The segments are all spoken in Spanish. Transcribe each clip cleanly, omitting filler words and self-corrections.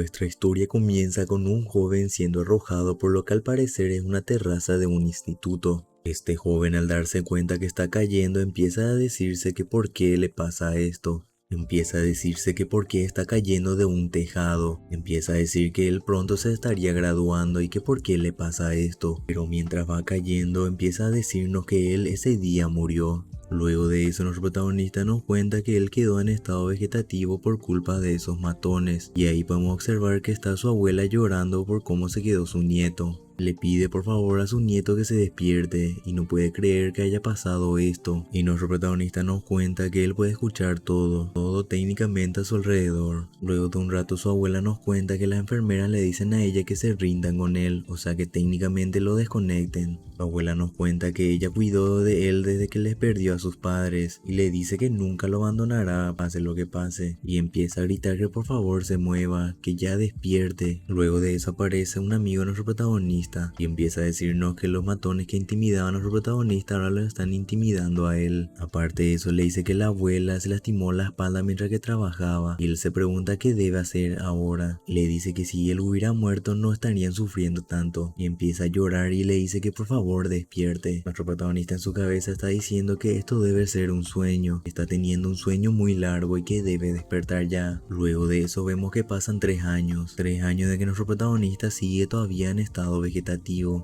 Nuestra historia comienza con un joven siendo arrojado por lo que al parecer es una terraza de un instituto. Este joven, al darse cuenta que está cayendo, empieza a decirse que por qué le pasa esto. Empieza a decirse que por qué está cayendo de un tejado. Empieza a decir que él pronto se estaría graduando y que por qué le pasa esto. Pero mientras va cayendo, empieza a decirnos que él ese día murió. Luego de eso, nuestro protagonista nos cuenta que él quedó en estado vegetativo por culpa de esos matones. Y ahí podemos observar que está su abuela llorando por cómo se quedó su nieto. Le pide por favor a su nieto que se despierte y no puede creer que haya pasado esto. Y nuestro protagonista nos cuenta que él puede escuchar todo técnicamente a su alrededor. Luego de un rato su abuela nos cuenta que las enfermeras le dicen a ella que se rindan con él, o sea que técnicamente lo desconecten. Su abuela nos cuenta que ella cuidó de él desde que les perdió a sus padres y le dice que nunca lo abandonará pase lo que pase. Y empieza a gritar que por favor se mueva, que ya despierte. Luego de eso aparece un amigo de nuestro protagonista y empieza a decirnos que los matones que intimidaban a nuestro protagonista ahora lo están intimidando a él. Aparte de eso, le dice que la abuela se lastimó la espalda mientras que trabajaba y él se pregunta qué debe hacer ahora. Le dice que si él hubiera muerto no estarían sufriendo tanto y empieza a llorar y le dice que por favor despierte. Nuestro protagonista en su cabeza está diciendo que esto debe ser un sueño, está teniendo un sueño muy largo y que debe despertar ya. Luego de eso vemos que pasan 3 años de que nuestro protagonista sigue todavía en estado vegetativo.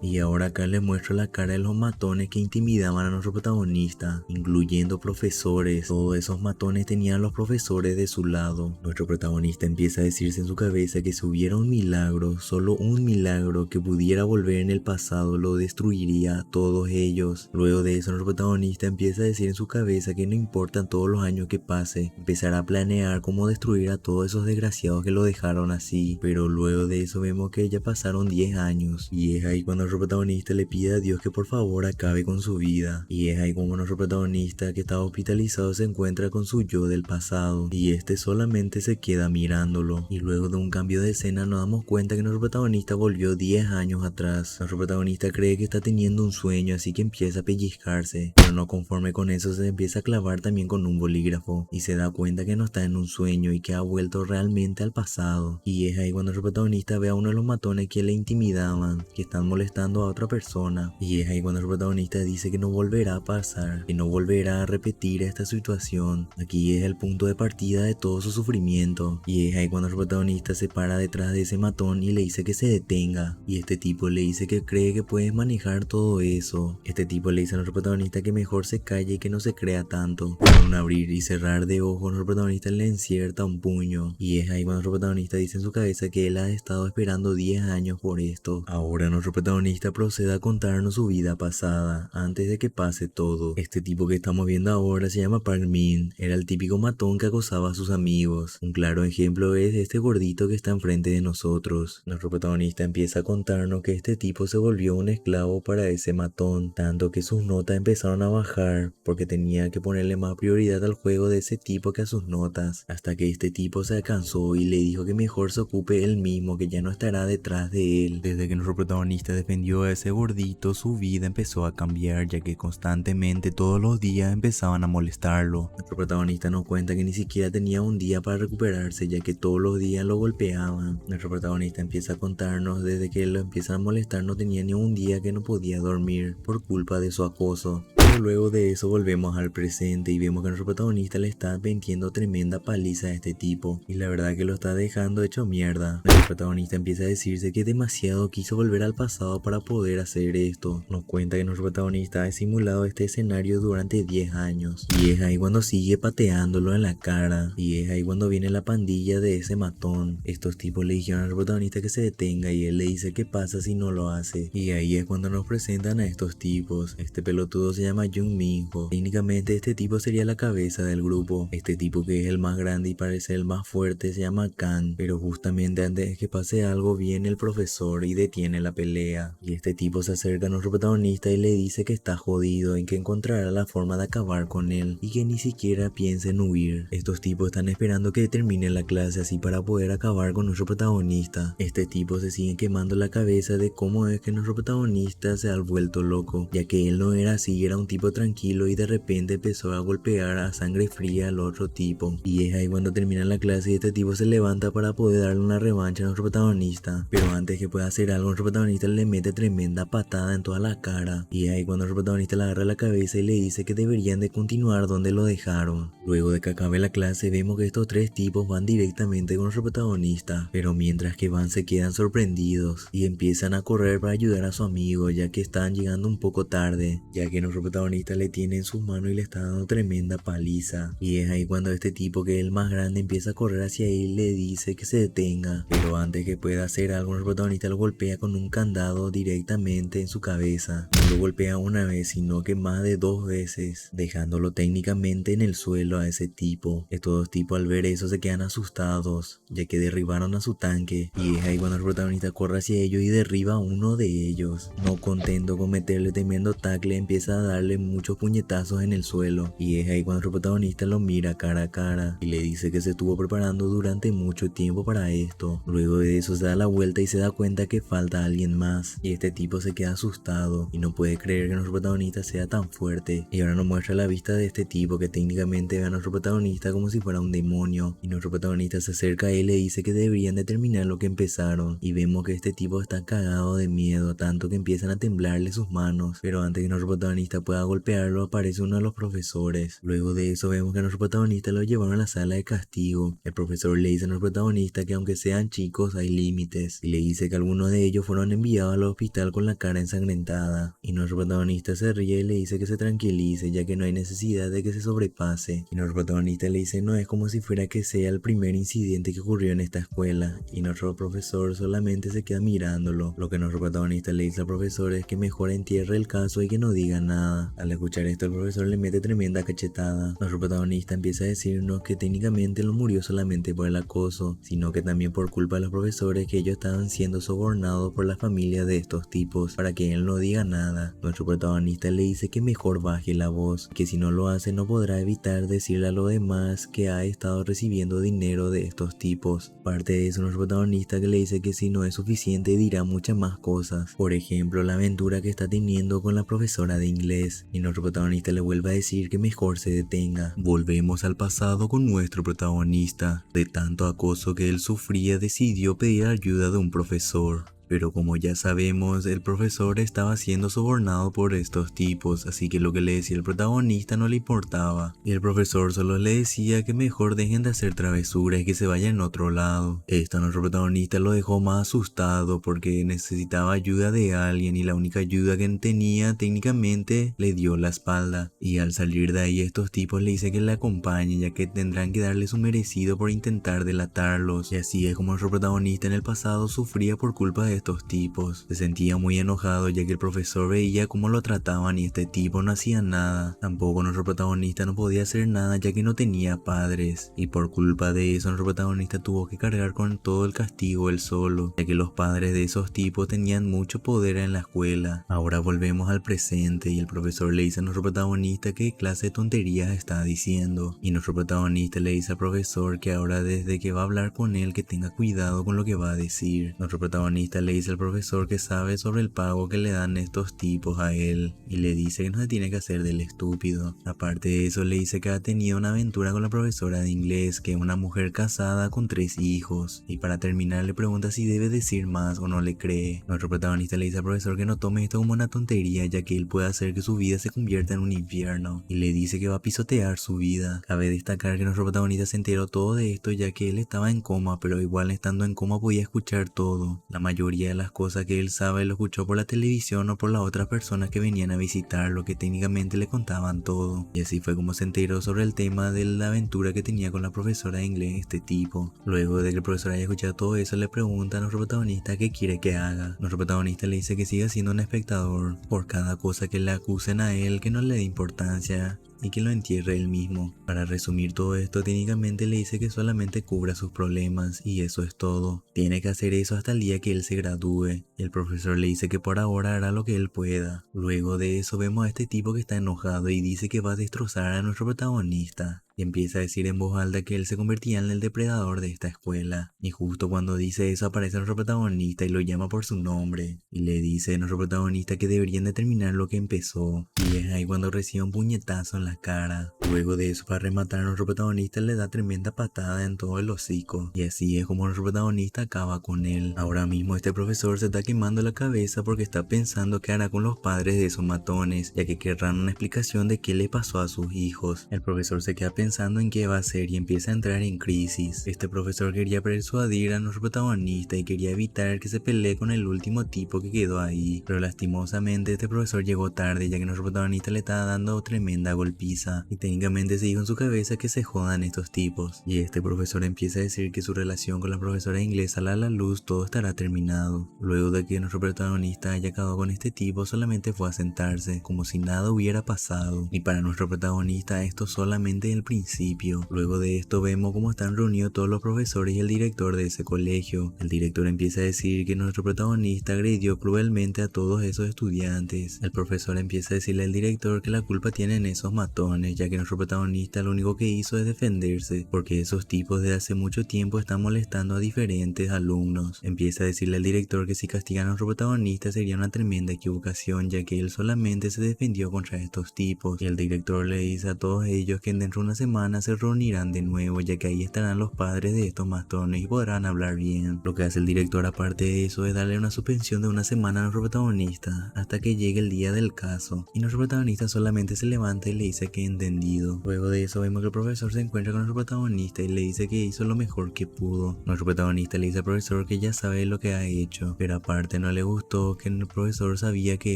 Y ahora acá les muestro la cara de los matones que intimidaban a nuestro protagonista, incluyendo profesores. Todos esos matones tenían a los profesores de su lado. Nuestro protagonista empieza a decirse en su cabeza que si hubiera un milagro, solo un milagro que pudiera volver en el pasado, lo destruiría a todos ellos. Luego de eso, nuestro protagonista empieza a decir en su cabeza que no importan todos los años que pase, empezará a planear cómo destruir a todos esos desgraciados que lo dejaron así. Pero luego de eso vemos que ya pasaron 10 años y es ahí cuando nuestro protagonista le pide a Dios que por favor acabe con su vida. Y es ahí como nuestro protagonista que estaba hospitalizado se encuentra con su yo del pasado y este solamente se queda mirándolo. Y luego de un cambio de escena nos damos cuenta que nuestro protagonista volvió 10 años atrás. Nuestro protagonista cree que está teniendo un sueño, así que empieza a pellizcarse, pero no conforme con eso se empieza a clavar también con un bolígrafo y se da cuenta que no está en un sueño y que ha vuelto realmente al pasado. Y es ahí cuando nuestro protagonista ve a uno de los matones que le intimidaban, que están molestando a otra persona, y es ahí cuando el protagonista dice que no volverá a pasar, que no volverá a repetir esta situación. Aquí es el punto de partida de todo su sufrimiento, y es ahí cuando el protagonista se para detrás de ese matón y le dice que se detenga, y este tipo le dice que cree que puede manejar todo eso. Este tipo le dice a nuestro protagonista que mejor se calle y que no se crea tanto. Con un abrir y cerrar de ojos, nuestro protagonista le encierta un puño, y es ahí cuando nuestro protagonista dice en su cabeza que él ha estado esperando 10 años por esto. Ahora nuestro protagonista procede a contarnos su vida pasada, antes de que pase todo. Este tipo que estamos viendo ahora se llama Park Min, era el típico matón que acosaba a sus amigos. Un claro ejemplo es este gordito que está enfrente de nosotros. Nuestro protagonista empieza a contarnos que este tipo se volvió un esclavo para ese matón, tanto que sus notas empezaron a bajar, porque tenía que ponerle más prioridad al juego de ese tipo que a sus notas, hasta que este tipo se cansó y le dijo que mejor se ocupe él mismo, que ya no estará detrás de él. Desde que nuestro protagonista defendió a ese gordito, su vida empezó a cambiar, ya que constantemente todos los días empezaban a molestarlo. Nuestro protagonista nos cuenta que ni siquiera tenía un día para recuperarse, ya que todos los días lo golpeaban. Nuestro protagonista empieza a contarnos desde que lo empiezan a molestar no tenía ni un día que no podía dormir por culpa de su acoso. Pero luego de eso volvemos al presente y vemos que nuestro protagonista le está metiendo tremenda paliza a este tipo, y la verdad que lo está dejando hecho mierda. Nuestro protagonista empieza a decirse que demasiado quiso volver al pasado para poder hacer esto. Nos cuenta que nuestro protagonista ha simulado este escenario durante 10 años, y es ahí cuando sigue pateándolo en la cara, y es ahí cuando viene la pandilla de ese matón. Estos tipos le dijeron al protagonista que se detenga y él le dice qué pasa si no lo hace, y ahí es cuando nos presentan a estos tipos. Este pelotudo se llama Jung Minho. Técnicamente este tipo sería la cabeza del grupo. Este tipo que es el más grande y parece el más fuerte se llama Kang, pero justamente antes de que pase algo viene el profesor y detiene la pelea, y este tipo se acerca a nuestro protagonista y le dice que está jodido y que encontrará la forma de acabar con él y que ni siquiera piense en huir. Estos tipos están esperando que termine la clase así para poder acabar con nuestro protagonista. Este tipo se sigue quemando la cabeza de cómo es que nuestro protagonista se ha vuelto loco, ya que él no era así, era un tipo principio tranquilo y de repente empezó a golpear a sangre fría al otro tipo. Y es ahí cuando termina la clase y este tipo se levanta para poder darle una revancha a nuestro protagonista. Pero antes que pueda hacer algo, nuestro protagonista le mete tremenda patada en toda la cara. Y es ahí cuando nuestro protagonista le agarra la cabeza y le dice que deberían de continuar donde lo dejaron. Luego de que acabe la clase vemos que estos tres tipos van directamente con nuestro protagonista. Pero mientras que van se quedan sorprendidos y empiezan a correr para ayudar a su amigo, ya que están llegando un poco tarde, ya que nuestro protagonista le tiene en sus manos y le está dando tremenda paliza. Y es ahí cuando este tipo, que es el más grande, empieza a correr hacia él y le dice que se detenga. Pero antes que pueda hacer algo, nuestro protagonista lo golpea con un candado directamente en su cabeza. No lo golpea una vez, sino que más de 2 veces, dejándolo técnicamente en el suelo a ese tipo. Estos dos tipos al ver eso se quedan asustados, ya que derribaron a su tanque. Y es ahí cuando el protagonista corre hacia ellos y derriba a uno de ellos. No contento con meterle tremendo tackle, empieza a darle muchos puñetazos en el suelo. Y es ahí cuando el protagonista lo mira cara a cara y le dice que se estuvo preparando durante mucho tiempo para esto. Luego de eso se da la vuelta y se da cuenta que falta alguien más. Y este tipo se queda asustado y no puede creer que nuestro protagonista sea tan fuerte. Y ahora nos muestra la vista de este tipo, que técnicamente ve a nuestro protagonista como si fuera un demonio. Y nuestro protagonista se acerca a él y le dice que deberían de terminar lo que empezaron. Y vemos que este tipo está cagado de miedo, tanto que empiezan a temblarle sus manos. Pero antes que nuestro protagonista pueda golpearlo, aparece uno de los profesores. Luego de eso vemos que a nuestro protagonista lo llevaron a la sala de castigo. El profesor le dice a nuestro protagonista que aunque sean chicos hay límites. Y le dice que algunos de ellos fueron enviados al hospital con la cara ensangrentada. Y nuestro protagonista se ríe y le dice que se tranquilice, ya que no hay necesidad de que se sobrepase. Y nuestro protagonista le dice no es como si fuera que sea el primer incidente que ocurrió en esta escuela. Y nuestro profesor solamente se queda mirándolo. Lo que nuestro protagonista le dice al profesor es que mejor entierre el caso y que no diga nada. Al escuchar esto el profesor le mete tremenda cachetada. Nuestro protagonista empieza a decirnos que técnicamente no murió solamente por el acoso, sino que también por culpa de los profesores, que ellos estaban siendo sobornados por la familia de estos tipos para que él no diga nada. Nuestro protagonista le dice que mejor baje la voz, que si no lo hace no podrá evitar decirle a los demás que ha estado recibiendo dinero de estos tipos. Aparte de eso, nuestro protagonista que le dice que si no es suficiente dirá muchas más cosas, por ejemplo la aventura que está teniendo con la profesora de inglés. Y nuestro protagonista le vuelve a decir que mejor se detenga. Volvemos al pasado con nuestro protagonista. De tanto acoso que él sufría, decidió pedir ayuda de un profesor. Pero como ya sabemos, el profesor estaba siendo sobornado por estos tipos, así que lo que le decía el protagonista no le importaba. Y el profesor solo le decía que mejor dejen de hacer travesuras y que se vayan a otro lado. Esto a nuestro protagonista lo dejó más asustado porque necesitaba ayuda de alguien y la única ayuda que tenía técnicamente le dio la espalda. Y al salir de ahí estos tipos le dicen que le acompañen, ya que tendrán que darle su merecido por intentar delatarlos. Y así es como nuestro protagonista en el pasado sufría por culpa de estos tipos. Se sentía muy enojado ya que el profesor veía cómo lo trataban y este tipo no hacía nada. Tampoco nuestro protagonista no podía hacer nada ya que no tenía padres. Y por culpa de eso nuestro protagonista tuvo que cargar con todo el castigo él solo, ya que los padres de esos tipos tenían mucho poder en la escuela. Ahora volvemos al presente y el profesor le dice a nuestro protagonista qué clase de tonterías está diciendo. Y nuestro protagonista le dice al profesor que ahora desde que va a hablar con él que tenga cuidado con lo que va a decir. Nuestro protagonista le dice al profesor que sabe sobre el pago que le dan estos tipos a él y le dice que no se tiene que hacer del estúpido. Aparte de eso le dice que ha tenido una aventura con la profesora de inglés, que es una mujer casada con 3 hijos, y para terminar le pregunta si debe decir más o no le cree. Nuestro protagonista le dice al profesor que no tome esto como una tontería ya que él puede hacer que su vida se convierta en un infierno y le dice que va a pisotear su vida. Cabe destacar que nuestro protagonista se enteró todo de esto ya que él estaba en coma, pero igual estando en coma podía escuchar todo. La mayoría de las cosas que él sabe lo escuchó por la televisión o por las otras personas que venían a visitarlo, que técnicamente le contaban todo. Y así fue como se enteró sobre el tema de la aventura que tenía con la profesora de inglés este tipo. Luego de que el profesor haya escuchado todo eso, le pregunta a nuestro protagonista qué quiere que haga. Nuestro protagonista le dice que siga siendo un espectador por cada cosa que le acusen a él, que no le dé importancia y que lo entierre él mismo. Para resumir todo esto, técnicamente le dice que solamente cubra sus problemas y eso es todo. Tiene que hacer eso hasta el día que él se gradúe. El profesor le dice que por ahora hará lo que él pueda. Luego de eso vemos a este tipo que está enojado y dice que va a destrozar a nuestro protagonista. y empieza a decir en voz alta que él se convertiría en el depredador de esta escuela. Y justo cuando dice eso aparece nuestro protagonista y lo llama por su nombre y le dice a nuestro protagonista que deberían determinar lo que empezó, y es ahí cuando recibe un puñetazo en la cara. Luego de eso, para rematar, nuestro protagonista le da tremenda patada en todo el hocico, y así es como nuestro protagonista acaba con él. Ahora mismo este profesor se está quemando la cabeza porque está pensando qué hará con los padres de esos matones, ya que querrán una explicación de qué le pasó a sus hijos. El profesor se queda pensando en qué va a hacer y empieza a entrar en crisis. Este profesor quería persuadir a nuestro protagonista y quería evitar que se pelee con el último tipo que quedó ahí, pero lastimosamente este profesor llegó tarde, ya que nuestro protagonista le estaba dando tremenda golpiza y técnicamente se dijo en su cabeza que se jodan estos tipos. Y este profesor empieza a decir que su relación con la profesora inglesa la luz todo estará terminado. Luego de que nuestro protagonista haya acabado con este tipo, solamente fue a sentarse como si nada hubiera pasado, y para nuestro protagonista esto solamente es el principio. Luego de esto vemos cómo están reunidos todos los profesores y el director de ese colegio. El director empieza a decir que nuestro protagonista agredió cruelmente a todos esos estudiantes. El profesor empieza a decirle al director que la culpa tienen esos matones, ya que nuestro protagonista lo único que hizo es defenderse, porque esos tipos de hace mucho tiempo están molestando a diferentes alumnos. Empieza a decirle al director que si castigan a nuestro protagonista sería una tremenda equivocación, ya que él solamente se defendió contra estos tipos, y el director le dice a todos ellos que dentro de una semana se reunirán de nuevo, ya que ahí estarán los padres de estos matones y podrán hablar bien. Lo que hace el director aparte de eso es darle una suspensión de una semana a nuestro protagonista hasta que llegue el día del caso, y nuestro protagonista solamente se levanta y le dice que entendido. Luego de eso vemos que el profesor se encuentra con nuestro protagonista y le dice que hizo lo mejor que pudo. Nuestro protagonista le dice al profesor que ya sabe lo que ha hecho, pero aparte no le gustó que el profesor sabía que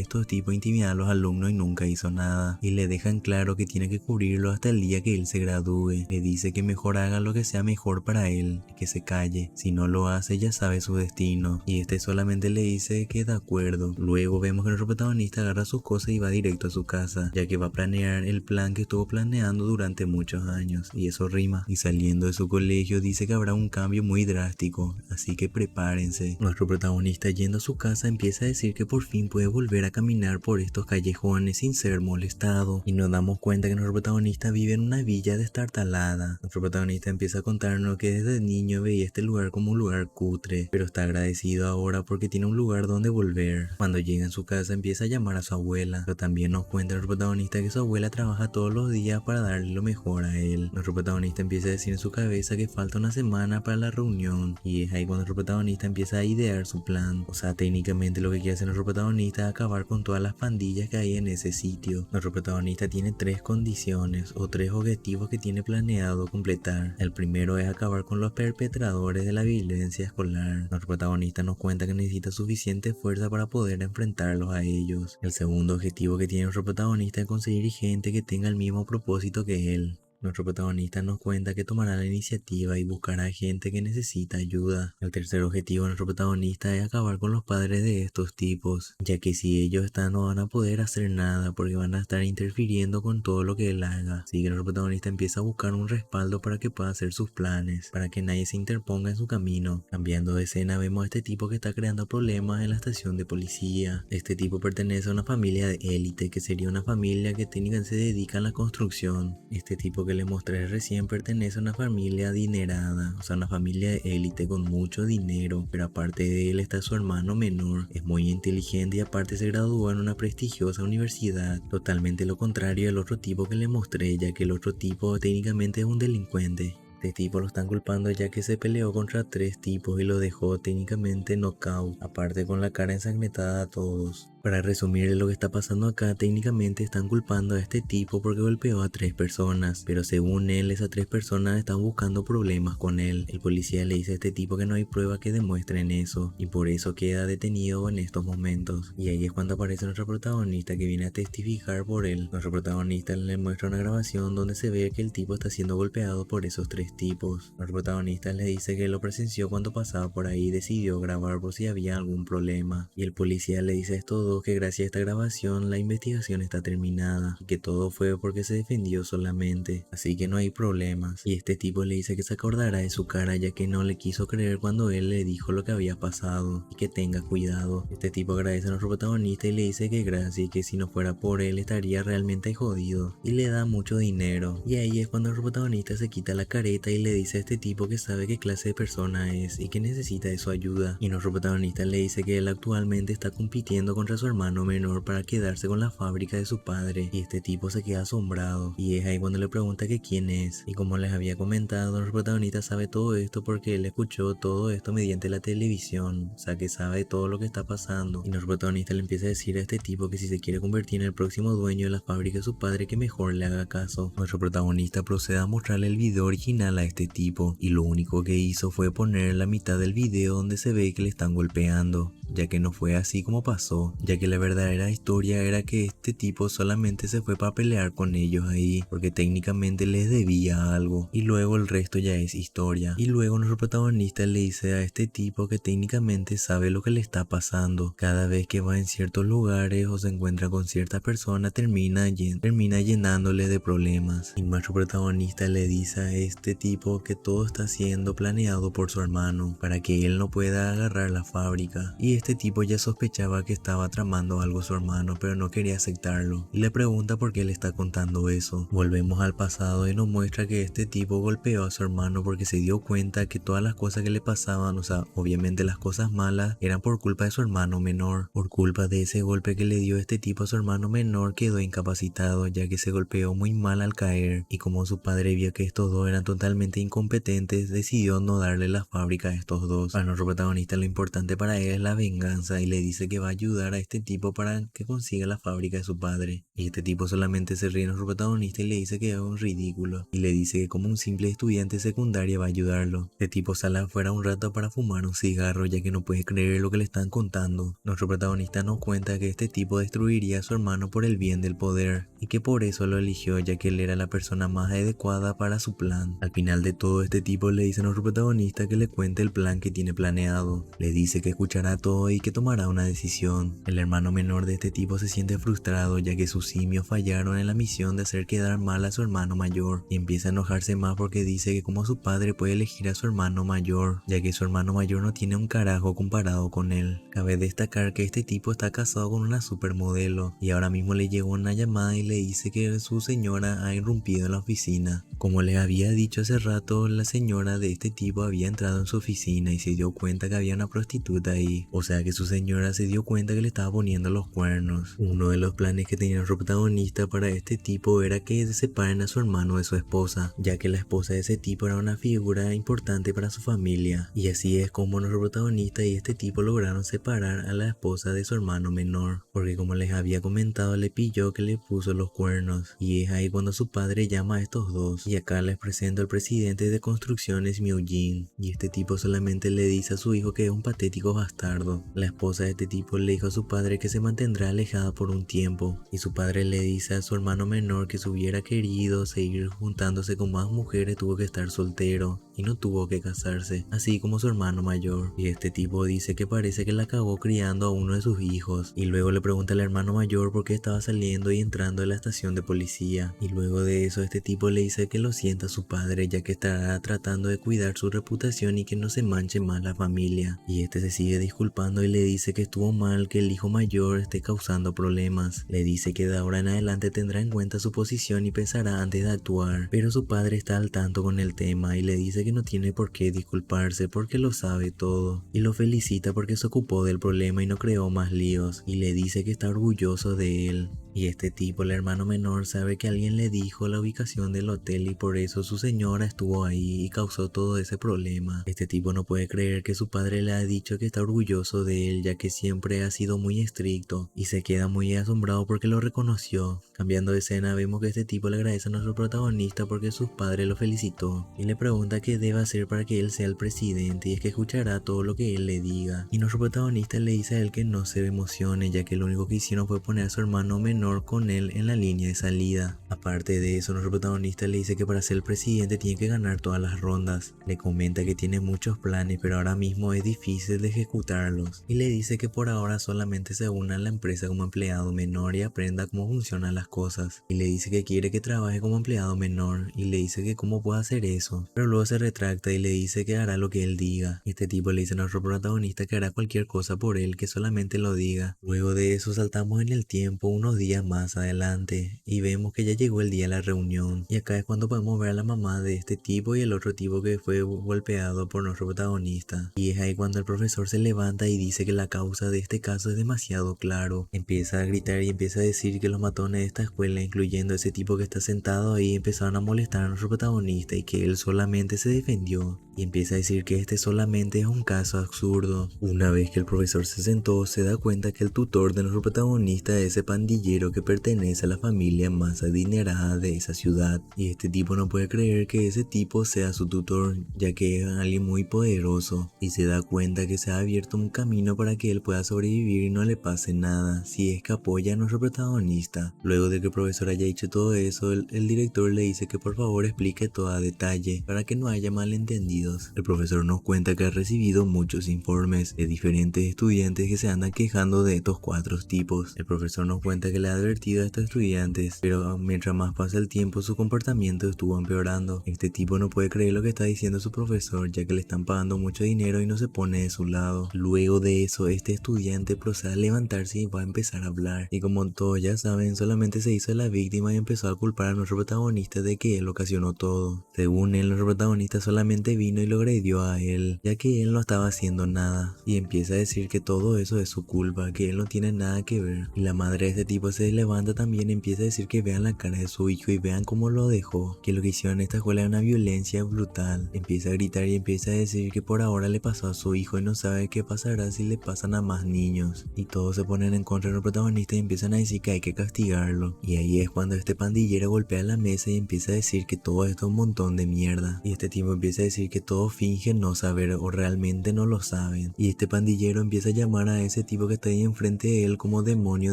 estos tipos intimidaban a los alumnos y nunca hizo nada, y le dejan claro que tiene que cubrirlo hasta el día que él se gradúe. Le dice que mejor haga lo que sea mejor para él y que se calle, si no lo hace ya sabe su destino, y este solamente le dice que de acuerdo. Luego vemos que nuestro protagonista agarra sus cosas y va directo a su casa, ya que va a planear el plan que estuvo planeando durante muchos años, y eso rima. Y saliendo de su colegio dice que habrá un cambio muy drástico, así que prepárense. Nuestro protagonista yendo a su casa empieza a decir que por fin puede volver a caminar por estos callejones sin ser molestado, y nos damos cuenta que nuestro protagonista vive en una villa destartalada. Nuestro protagonista empieza a contarnos que desde niño veía este lugar como un lugar cutre, pero está agradecido ahora porque tiene un lugar donde volver. Cuando llega en su casa empieza a llamar a su abuela, pero también nos cuenta el protagonista que su abuela trabaja todos los días para darle lo mejor a él. Nuestro protagonista empieza a decir en su cabeza que falta una semana para la reunión, y es ahí cuando nuestro protagonista empieza a idear su plan. O sea, técnicamente lo que quiere hacer nuestro protagonista es acabar con todas las pandillas que hay en ese sitio. Nuestro protagonista tiene tres condiciones o tres objetivos que tiene planeado completar. El primero es acabar con los perpetradores de la violencia escolar. Nuestro protagonista nos cuenta que necesita suficiente fuerza para poder enfrentarlos a ellos. El segundo objetivo que tiene nuestro protagonista es conseguir gente que tenga el mismo propósito que él. Nuestro protagonista nos cuenta que tomará la iniciativa y buscará gente que necesita ayuda. El tercer objetivo de nuestro protagonista es acabar con los padres de estos tipos, ya que si ellos están no van a poder hacer nada porque van a estar interfiriendo con todo lo que él haga. Así que nuestro protagonista empieza a buscar un respaldo para que pueda hacer sus planes, para que nadie se interponga en su camino. Cambiando de escena vemos a este tipo que está creando problemas en la estación de policía. Este tipo pertenece a una familia de élite, que sería una familia que técnicamente se dedica a la construcción. Este tipo que les mostré recién pertenece a una familia adinerada, o sea, una familia de élite con mucho dinero, pero aparte de él está su hermano menor, es muy inteligente y aparte se graduó en una prestigiosa universidad, totalmente lo contrario del otro tipo que le mostré, ya que el otro tipo técnicamente es un delincuente. Este tipo lo están culpando ya que se peleó contra tres tipos y lo dejó técnicamente knockout, aparte con la cara ensangrentada a todos. Para resumir lo que está pasando acá, técnicamente están culpando a este tipo porque golpeó a tres personas, pero según él esas tres personas están buscando problemas con él. El policía le dice a este tipo que no hay pruebas que demuestren eso y por eso queda detenido en estos momentos. Y ahí es cuando aparece nuestro protagonista que viene a testificar por él. Nuestro protagonista le muestra una grabación donde se ve que el tipo está siendo golpeado por esos tres tipos. Nuestro protagonista le dice que lo presenció cuando pasaba por ahí y decidió grabar por si había algún problema. Y el policía le dice a estos dos todos que gracias a esta grabación la investigación está terminada y que todo fue porque se defendió solamente, así que no hay problemas. Y este tipo le dice que se acordará de su cara ya que no le quiso creer cuando él le dijo lo que había pasado y que tenga cuidado. Este tipo agradece a nuestro protagonista y le dice que gracias y que si no fuera por él estaría realmente jodido y le da mucho dinero. Y ahí es cuando el protagonista se quita la careta y le dice a este tipo que sabe qué clase de persona es y que necesita de su ayuda. Y nuestro protagonista le dice que él actualmente está compitiendo contra su hermano menor para quedarse con la fábrica de su padre, y este tipo se queda asombrado y es ahí cuando le pregunta que quién es. Y como les había comentado, nuestro protagonista sabe todo esto porque él escuchó todo esto mediante la televisión, o sea que sabe todo lo que está pasando. Y nuestro protagonista le empieza a decir a este tipo que si se quiere convertir en el próximo dueño de la fábrica de su padre que mejor le haga caso. Nuestro protagonista procede a mostrarle el video original a este tipo y lo único que hizo fue poner la mitad del video donde se ve que le están golpeando, ya que no fue así como pasó, ya que la verdadera historia era que este tipo solamente se fue para pelear con ellos ahí porque técnicamente les debía algo, y luego el resto ya es historia. Y luego nuestro protagonista le dice a este tipo que técnicamente sabe lo que le está pasando. Cada vez que va en ciertos lugares o se encuentra con cierta persona termina llenándole de problemas, y nuestro protagonista le dice a este tipo que todo está siendo planeado por su hermano para que él no pueda agarrar la fábrica. Y este tipo ya sospechaba que estaba tramando algo su hermano, pero no quería aceptarlo y le pregunta por qué le está contando eso. Volvemos al pasado y nos muestra que este tipo golpeó a su hermano porque se dio cuenta que todas las cosas que le pasaban, o sea, obviamente las cosas malas, eran por culpa de su hermano menor. Por culpa de ese golpe que le dio este tipo a su hermano menor, quedó incapacitado ya que se golpeó muy mal al caer, y como su padre vio que estos dos eran totalmente incompetentes, decidió no darle la fábrica a estos dos. Para nuestro protagonista lo importante para él es la venganza y le dice que va a ayudar a este tipo para que consiga la fábrica de su padre. Y este tipo solamente se ríe de nuestro protagonista y le dice que es un ridículo y le dice que como un simple estudiante secundaria va a ayudarlo. Este tipo sale afuera un rato para fumar un cigarro ya que no puede creer lo que le están contando. Nuestro protagonista nos cuenta que este tipo destruiría a su hermano por el bien del poder y que por eso lo eligió ya que él era la persona más adecuada para su plan. Al final de todo, este tipo le dice a nuestro protagonista que le cuente el plan que tiene planeado. Le dice que escuchará todo y que tomará una decisión. El hermano menor de este tipo se siente frustrado ya que sus simios fallaron en la misión de hacer quedar mal a su hermano mayor y empieza a enojarse más porque dice que como su padre puede elegir a su hermano mayor, ya que su hermano mayor no tiene un carajo comparado con él. Cabe destacar que este tipo está casado con una supermodelo y ahora mismo le llegó una llamada y le dice que su señora ha irrumpido en la oficina. Como les había dicho hace rato, la señora de este tipo había entrado en su oficina y se dio cuenta que había una prostituta ahí, o sea que su señora se dio cuenta que le estaba poniendo los cuernos. Uno de los planes que tenía nuestro protagonista para este tipo era que se separen a su hermano de su esposa, ya que la esposa de ese tipo era una figura importante para su familia, y así es como nuestro protagonista y este tipo lograron separar a la esposa de su hermano menor, porque como les había comentado le pilló que le puso los cuernos, y es ahí cuando su padre llama a estos dos. Y acá les presento al presidente de Construcciones Myojin, y este tipo solamente le dice a su hijo que es un patético bastardo. La esposa de este tipo le dijo a su padre que se mantendrá alejada por un tiempo, y su padre le dice a su hermano menor que si hubiera querido seguir juntándose con más mujeres tuvo que estar soltero y no tuvo que casarse, así como su hermano mayor. Y este tipo dice que parece que la acabó criando a uno de sus hijos, y luego le pregunta al hermano mayor por qué estaba saliendo y entrando de la estación de policía, y luego de eso este tipo le dice que lo sienta a su padre ya que estará tratando de cuidar su reputación y que no se manche más la familia. Y este se sigue disculpando y le dice que estuvo mal que el hijo mayor esté causando problemas. Le dice que de ahora en adelante tendrá en cuenta su posición y pensará antes de actuar, pero su padre está al tanto con el tema y le dice que no tiene por qué disculparse porque lo sabe todo, y lo felicita porque se ocupó del problema y no creó más líos, y le dice que está orgulloso de él. Y este tipo, el hermano menor, sabe que alguien le dijo la ubicación del hotel y por eso su señora estuvo ahí y causó todo ese problema. Este tipo no puede creer que su padre le ha dicho que está orgulloso de él ya que siempre ha sido muy estricto, y se queda muy asombrado porque lo reconoció. Cambiando de escena, vemos que este tipo le agradece a nuestro protagonista porque sus padres lo felicitó y le pregunta qué debe hacer para que él sea el presidente, y es que escuchará todo lo que él le diga. Y nuestro protagonista le dice a él que no se emocione, ya que lo único que hicieron fue poner a su hermano menor con él en la línea de salida. Aparte de eso, nuestro protagonista le dice que para ser el presidente tiene que ganar todas las rondas. Le comenta que tiene muchos planes, pero ahora mismo es difícil de ejecutarlos. Y le dice que por ahora solamente se una a la empresa como empleado menor y aprenda cómo funcionan las cosas. Y le dice que quiere que trabaje como empleado menor, y le dice que cómo puede hacer eso. Pero luego se retracta y le dice que hará lo que él diga. Este tipo le dice a nuestro protagonista que hará cualquier cosa por él, que solamente lo diga. Luego de eso saltamos en el tiempo unos días más adelante y vemos que ya llegó el día de la reunión. Y acá es cuando podemos ver a la mamá de este tipo y el otro tipo que fue golpeado por nuestro protagonista. Y es ahí cuando el profesor se levanta y dice que la causa de este caso es demasiado claro. Empieza a gritar y empieza a decir que los matones de esta escuela, incluyendo ese tipo que está sentado ahí, empezaron a molestar a nuestro protagonista y que él solamente se defendió. Y empieza a decir que este solamente es un caso absurdo. Una vez que el profesor se sentó, se da cuenta que el tutor de nuestro protagonista es ese pandillero que pertenece a la familia más adinerada de esa ciudad. Y este tipo no puede creer que ese tipo sea su tutor, ya que es alguien muy poderoso. Y se da cuenta que se ha abierto un camino para que él pueda sobrevivir y no le pase nada si es que apoya a nuestro protagonista. Luego de que el profesor haya dicho todo eso, el director le dice que por favor explique todo a detalle para que no haya malentendidos. El profesor nos cuenta que ha recibido muchos informes de diferentes estudiantes que se andan quejando de estos 4 tipos. El profesor nos cuenta que le ha advertido a estos estudiantes, pero mientras más pasa el tiempo su comportamiento estuvo empeorando. Este tipo no puede creer lo que está diciendo su profesor, ya que le están pagando mucho dinero y no se pone de su lado. Luego de eso, este estudiante procede a levantarse y va a empezar a hablar. Y como todos ya saben, solamente se hizo la víctima y empezó a culpar a nuestro protagonista de que él ocasionó todo. Según él, nuestro protagonista solamente vino y lo agredió a él, ya que él no estaba haciendo nada. Y empieza a decir que todo eso es su culpa, que él no tiene nada que ver. Y la madre de este tipo se levanta también y empieza a decir que vean la cara de su hijo y vean cómo lo dejó, que lo que hicieron en esta escuela es una violencia brutal. Empieza a gritar y empieza a decir que por ahora le pasó a su hijo y no sabe qué pasará si le pasan a más niños. Y todos se ponen en contra del protagonista y empiezan a decir que hay que castigarlo. Y ahí es cuando este pandillero golpea la mesa y empieza a decir que todo esto es un montón de mierda. Y este tipo empieza a decir que todos fingen no saber o realmente no lo saben. Y este pandillero empieza a llamar a ese tipo que está ahí enfrente de él como demonio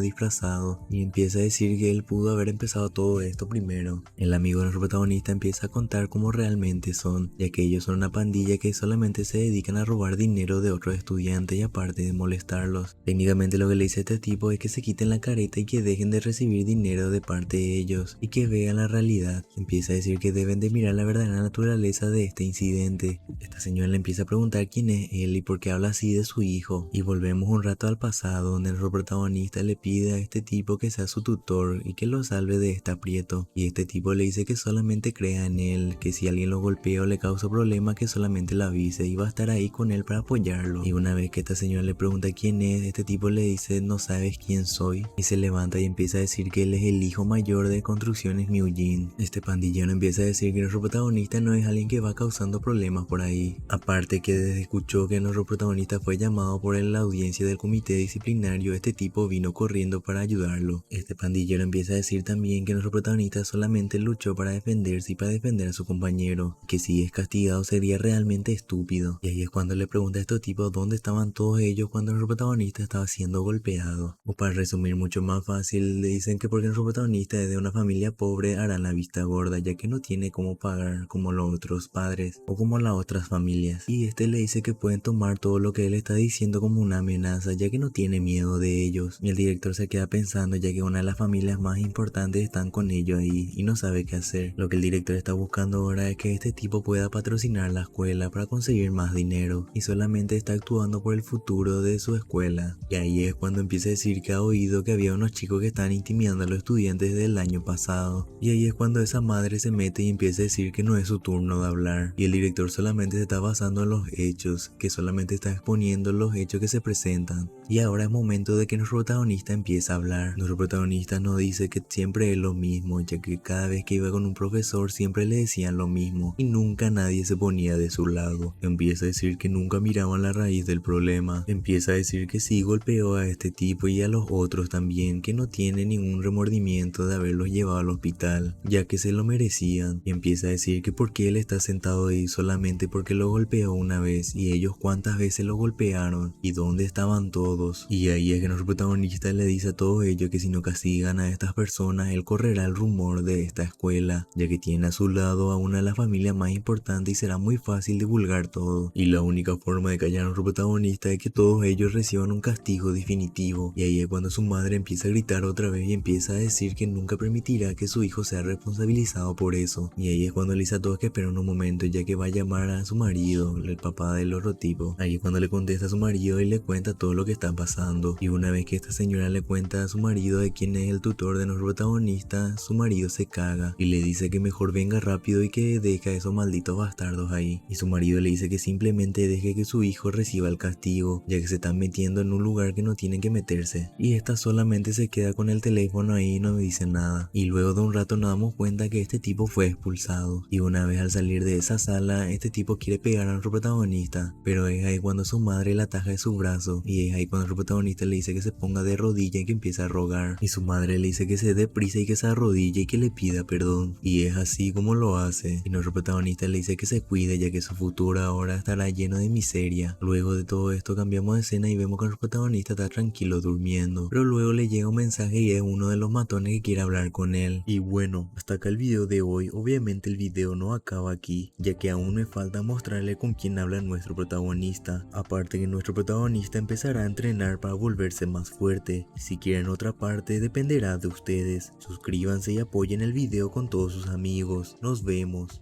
disfrazado. Y empieza a decir que él pudo haber empezado todo esto primero. El amigo de nuestro protagonista empieza a contar cómo realmente son, ya que ellos son una pandilla que solamente se dedican a robar dinero de otros estudiantes y aparte de molestarlos. Técnicamente lo que le dice a este tipo es que se quiten la careta y que dejen de recibir dinero de parte de ellos y que vean la realidad. Empieza a decir que deben de mirar la verdadera naturaleza de este incidente. Esta señora le empieza a preguntar quién es él y por qué habla así de su hijo. Y volvemos un rato al pasado, donde nuestro protagonista le pide a este tipo que sea su tutor y que lo salve de este aprieto. Y este tipo le dice que solamente crea en él, que si alguien lo golpea o le causa problemas que solamente lo avise y va a estar ahí con él para apoyarlo. Y una vez que esta señora le pregunta quién es, este tipo le dice no sabes quién soy. Y se levanta y empieza a decir que él es el hijo mayor de Construcciones Eugene. Este pandillero empieza a decir que nuestro protagonista no es alguien que va causando problemas por ahí. Aparte que desde escuchó que nuestro protagonista fue llamado por la audiencia del comité disciplinario, este tipo vino corriendo para ayudarlo. Este pandillero empieza a decir también que nuestro protagonista solamente luchó para defenderse y para defender a su compañero, que si es castigado sería realmente estúpido. Y ahí es cuando le pregunta a estos tipos dónde estaban todos ellos cuando nuestro protagonista estaba siendo golpeado. O para resumir mucho más fácil, le dicen que porque nuestro protagonista es de una familia pobre harán la vista gorda, ya que no tiene cómo pagar como los otros padres o como las otras familias. Y este le dice que pueden tomar todo lo que él está diciendo como una amenaza, ya que no tiene miedo de ellos. Y el director se queda pensando, ya que una de las familias más importantes están con ellos ahí y no sabe qué hacer. Lo que el director está buscando ahora es que este tipo pueda patrocinar la escuela para conseguir más dinero y solamente está actuando por el futuro de su escuela. Y ahí es cuando empieza a decir que ha oído que había unos chicos que están intimidando a los estudiantes del año pasado. Y ahí es cuando esa madre se mete y empieza a decir que no es su turno de hablar. Y el director solamente se está basando en los hechos, que solamente está exponiendo los hechos que se presentan. Y ahora es momento de que nuestro protagonista empiece a hablar. Nuestro protagonista nos dice que siempre es lo mismo, ya que cada vez que iba con un profesor siempre le decían lo mismo y nunca nadie se ponía de su lado. Empieza a decir que nunca miraban la raíz del problema. Empieza a decir que sí golpeó a este tipo y a los otros también, que no tiene ningún remordimiento de haberlos llevado al hospital, ya que se lo merecían. Y empieza a decir que por qué él está sentado ahí solamente porque lo golpeó una vez, y ellos cuántas veces lo golpearon y dónde estaban todos. Y ahí es que nuestro protagonista le dice a todos ellos que si no castigan a estas personas, él correrá el rumor de esta escuela, ya que tiene a su lado a una de las familias más importantes y será muy fácil divulgar todo. Y la única forma de callar a nuestro protagonista es que todos ellos reciban un castigo definitivo. Y ahí es cuando su madre empieza a gritar otra vez y empieza a decir que nunca permitirá que su hijo sea responsabilizado por eso. Y ahí es cuando le dice a todos que esperen un momento, ya que va a llamar a su marido, el papá del otro tipo. Ahí es cuando le contesta a su marido y le cuenta todo lo que está pasando. Y una vez que esta señora le cuenta a su marido de quién es el tutor de nuestro protagonista, su marido se caga y le dice que mejor venga rápido y que deje a esos malditos bastardos ahí. Y su marido le dice que simplemente deje que su hijo reciba el castigo, ya que se están metiendo en un lugar que no tienen que meterse. Y esta solamente se queda con el teléfono ahí y no me dice nada. Y luego de un rato nos damos cuenta que este tipo fue expulsado. Y una vez al salir de esa sala, este tipo quiere pegar a nuestro protagonista, pero es ahí cuando su madre la ataja de su brazo. Y es ahí cuando nuestro protagonista le dice que se ponga de rodilla y que empiece a rogar. Y su madre le dice que se dé prisa y que se arrodille y que le pida perdón. Y es así como lo hace. Y nuestro protagonista le dice que se cuide, ya que su futuro ahora estará lleno de miseria. Luego de todo esto cambiamos de escena y vemos que nuestro protagonista está tranquilo durmiendo, pero luego le llega un mensaje y es uno de los matones que quiere hablar con él. Y bueno, hasta acá el video de hoy. Obviamente el video no acaba aquí, ya que aún me falta mostrarle con quién habla nuestro protagonista. Aparte que nuestro protagonista empezará a entrenar para volverse más fuerte. Si quieren otra parte dependerá de ustedes. Suscríbanse y apoyen el video con todos sus amigos. Nos vemos.